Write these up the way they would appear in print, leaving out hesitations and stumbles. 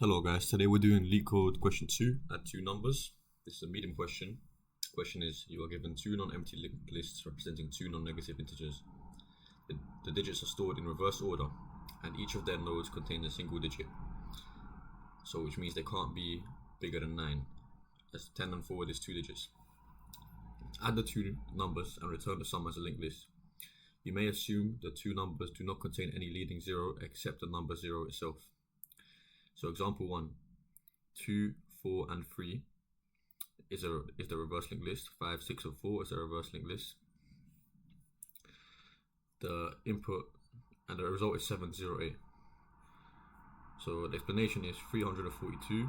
Hello guys, today we're doing LeetCode question 2, add two numbers. This is a medium question. Question is, you are given two non-empty linked lists representing two non-negative integers. The digits are stored in reverse order and each of their nodes contains a single digit. So which means they can't be bigger than 9, as 10 and forward is two digits. Add the two numbers and return the sum as a linked list. You may assume the two numbers do not contain any leading 0 except the number 0 itself. So example 1, 2, 4 and 3 is the reverse linked list. 5, 6 and 4 is a reverse linked list. The input and the result is 7, 0, 8. So the explanation is 342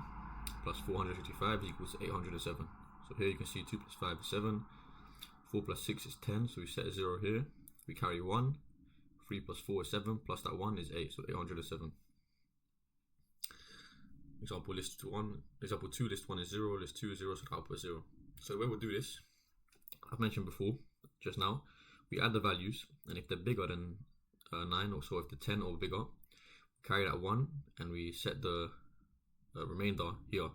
plus 455 equals 807. So here you can see 2 plus 5 is 7, 4 plus 6 is 10, so we set a 0 here. We carry 1, 3 plus 4 is 7, plus that 1 is 8, so 807. Example 2, list 1 is 0, list 2 is 0, so the output is 0. So the way we'll do this, I've mentioned before, just now, we add the values, and if they're bigger than 9, or so if they're 10 or bigger, we carry that 1, and we set the remainder here.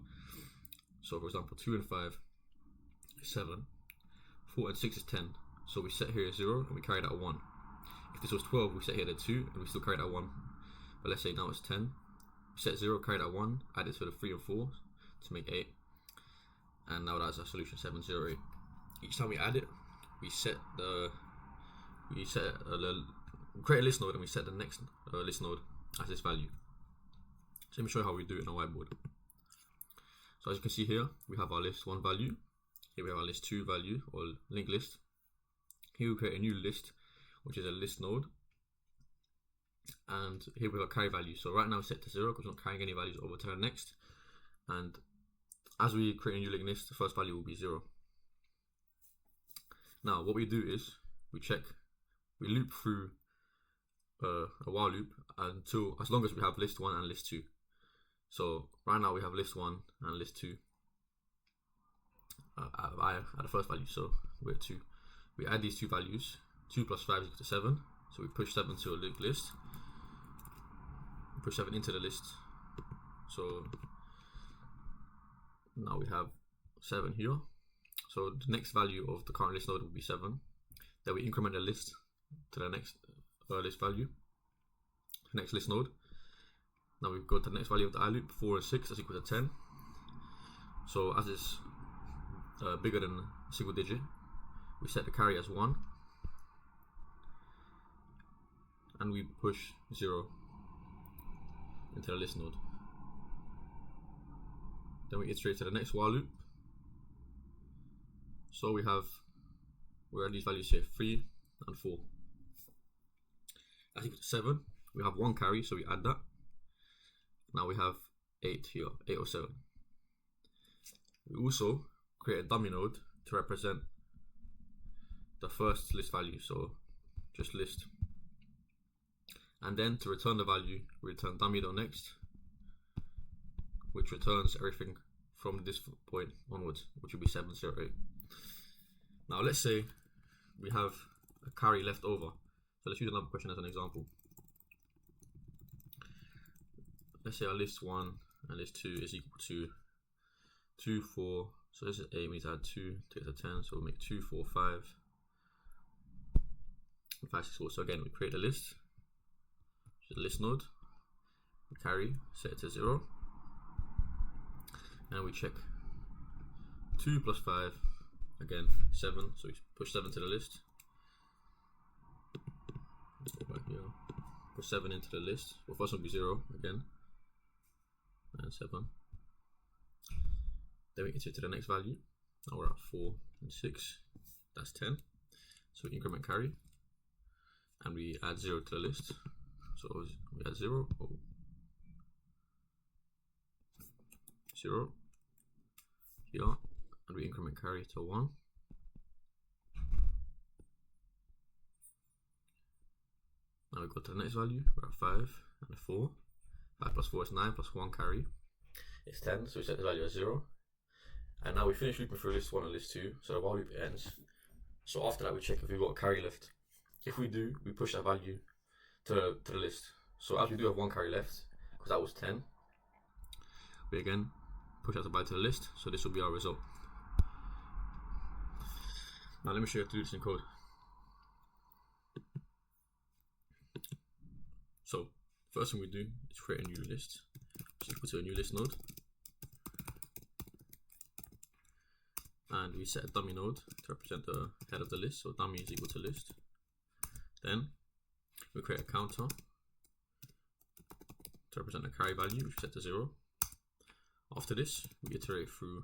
So for example, 2 and 5 is 7, 4 and 6 is 10, so we set here 0, and we carry that 1. If this was 12, we set here the 2, and we still carry that 1. But let's say now it's 10, set 0, carry that 1, add it to the 3 and 4 to make 8, and now that's our solution, 7, 0, 8. Each time we add it, we create a list node and we set the next list node as this value. So let me show you how we do it on a whiteboard. So as you can see here, we have our list 1 value, here we have our list 2 value or linked list. Here we create a new list, which is a list node. And here we have carry value. So right now it's set to 0 because we're not carrying any values over to the next. And as we create a new linked list, the first value will be 0. Now what we do is we loop through a while loop until as long as we have list 1 and list 2. So right now we have list 1 and list 2 at the first value. So we're at 2. We add these two values. 2 plus 5 is equal to 7. So we push 7 to a linked list. Push 7 into the list. So now we have 7 here. So the next value of the current list node will be 7. Then we increment the list to the next list value, next list node. Now we go to the next value of the I loop, 4 and 6, that's equal to 10. So as it's bigger than a single digit, we set the carry as 1. And we push 0 into the list node. Then we iterate to the next while loop. So we're at these values here, 3 and 4. That's equal to 7. We have 1 carry, so we add that. Now we have 8 here, 807. We also create a dummy node to represent the first list value, so just list. And then to return the value, we return dummy.next, which returns everything from this point onwards, which will be 7, 0, 8. Now let's say we have a carry left over. So let's use another question as an example. Let's say our list 1 and list 2 is equal to 2, 4. So this is 8, we need to add 2 to get to 10. So we'll make 2, 4, 5, 5, 6, 4. So again, we create a list. The list node, we carry, set it to 0, and we check 2 plus 5, again 7, so we push 7 to the list. Let's go back here, push 7 into the list. Well, first one will be 0 again, and 7. Then we iterate to the next value. Now we're at 4 and 6, that's 10. So we increment carry, and we add 0 to the list. So we add 0, 0 here, and we increment carry to 1. Now we go to the next value, we're at 5 and 4. 5 plus 4 is 9, plus 1 carry is 10, so we set the value as 0. And now we finish looping through list 1 and list 2, so the while loop ends. So after that we check if we've got a carry left. If we do, we push that value to the list. So as we do have 1 carry left, because that was 10, we again push out the value to the list, so this will be our result. Now let me show you how to do this in code. So first thing we do is create a new list, which is equal to a new list node, and we set a dummy node to represent the head of the list, so dummy is equal to list. Then we create a counter to represent the carry value, which we set to 0. After this, we iterate through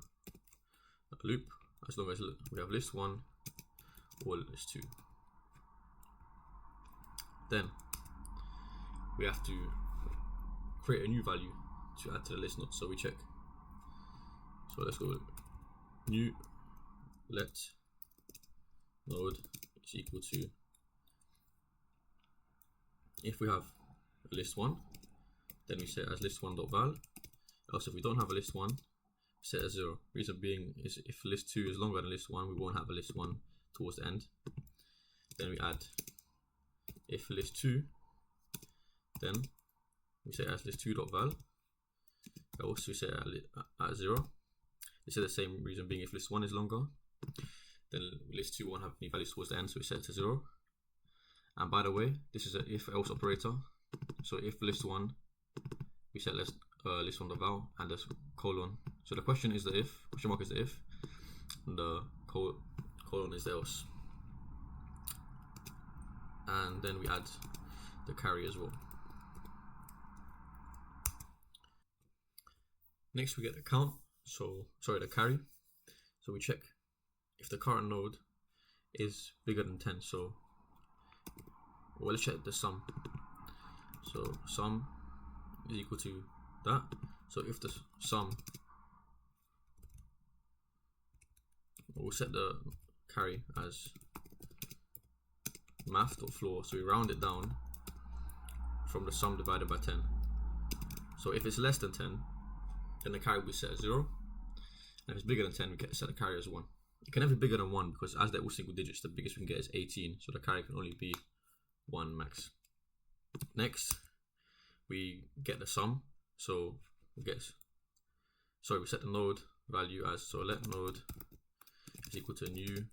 a loop as long as we have list 1 or list 2. Then we have to create a new value to add to the list node, so we check. So let's go with new let node is equal to, if we have a list 1, then we set as list1.val. Also, if we don't have a list 1, set as 0. Reason being is if list 2 is longer than list 1, we won't have a list 1 towards the end. Then we add if list 2, then we set as list2.val. Also set at 0. This is the same reason being if list 1 is longer, then list 2 won't have any values towards the end, so we set it to 0. And by the way, this is an if else operator. So if list 1, we set list1.val and the colon. So the question is the if, question mark is the if, and the colon is the else. And then we add the carry as well. Next we get the count, the carry. So we check if the current node is bigger than 10. So let's check the sum. So sum is equal to that. So if the sum, we'll set the carry as math or floor, so we round it down from the sum divided by 10. So if it's less than 10, then the carry will be set as 0. And if it's bigger than 10, we can set the carry as 1. It can never be bigger than 1 because as they're all single digits, the biggest we can get is 18. So the carry can only be 1 max. Next, we get the sum. So we set the node value as, so let node is equal to new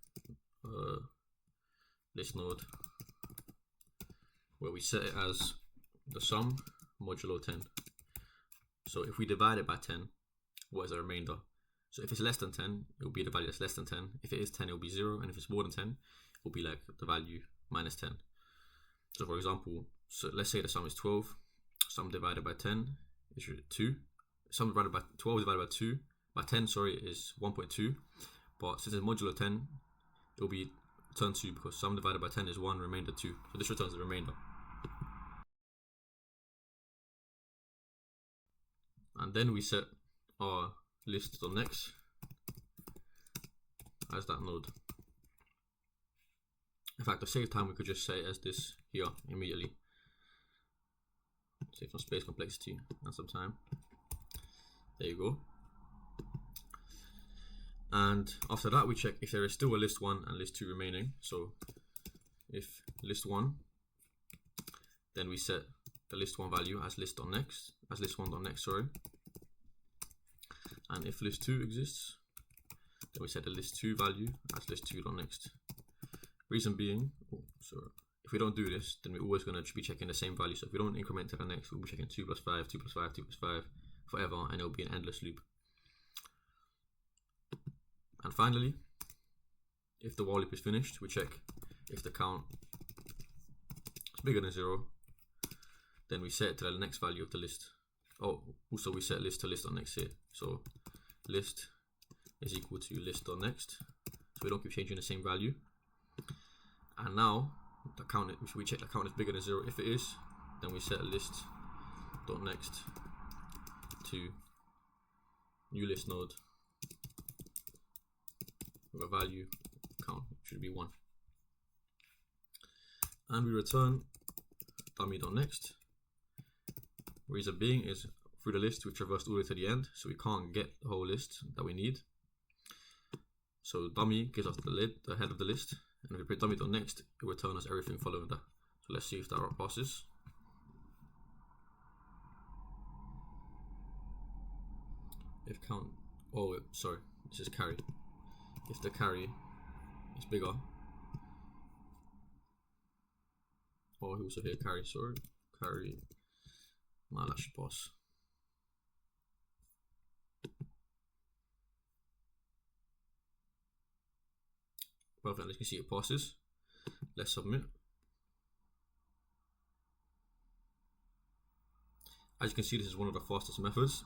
list node, where we set it as the sum modulo 10. So if we divide it by 10, what is the remainder? So if it's less than 10, it will be the value that's less than 10. If it is 10, it will be 0. And if it's more than 10, it will be like the value minus 10. So for example, so let's say the sum is 12. Sum divided by 10 is 2. Sum divided by 12 divided by 2, by 10, sorry, is 1.2. But since it's modulo 10, it will be turn 2 because sum divided by 10 is 1, remainder 2. So this returns the remainder. And then we set our list.next as that node. In fact, to save time, we could just say it as this here immediately. Save some space, complexity, and some time. There you go. And after that, we check if there is still a list 1 and list 2 remaining. So if list 1, then we set the list 1 value as list.next, as list1.next, sorry. And if list 2 exists, then we set the list 2 value as list2.next. Reason being, if we don't do this, then we're always going to be checking the same value. So if we don't increment to the next, we'll be checking 2 plus 5, 2 plus 5, 2 plus 5 forever, and it'll be an endless loop. And finally, if the while loop is finished, we check if the count is bigger than 0, then we set it to the next value of the list. Oh, also we set list to list.next here. So list is equal to list.next. So we don't keep changing the same value. And now the count, we check the count is bigger than 0. If it is, then we set list.next to new list node with a value count, should be 1. And we return dummy.next. Reason being is through the list we traversed all the way to the end, so we can't get the whole list that we need. So dummy gives us the head of the list, and if we print dummy.next, it will return us everything following that. So let's see if that passes. if count, oh sorry, this is carry. If the carry is bigger, oh also here carry, sorry, carry, man, that should pass. Perfect, as you can see it passes. Let's submit. As you can see, this is one of the fastest methods.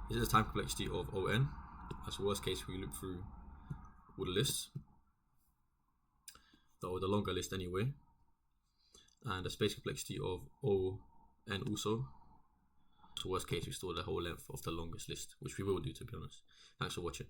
This is the time complexity of ON. That's worst case we loop through all the lists, though the longer list anyway. And the space complexity of ON also. So worst case we store the whole length of the longest list, which we will do, to be honest. Thanks for watching.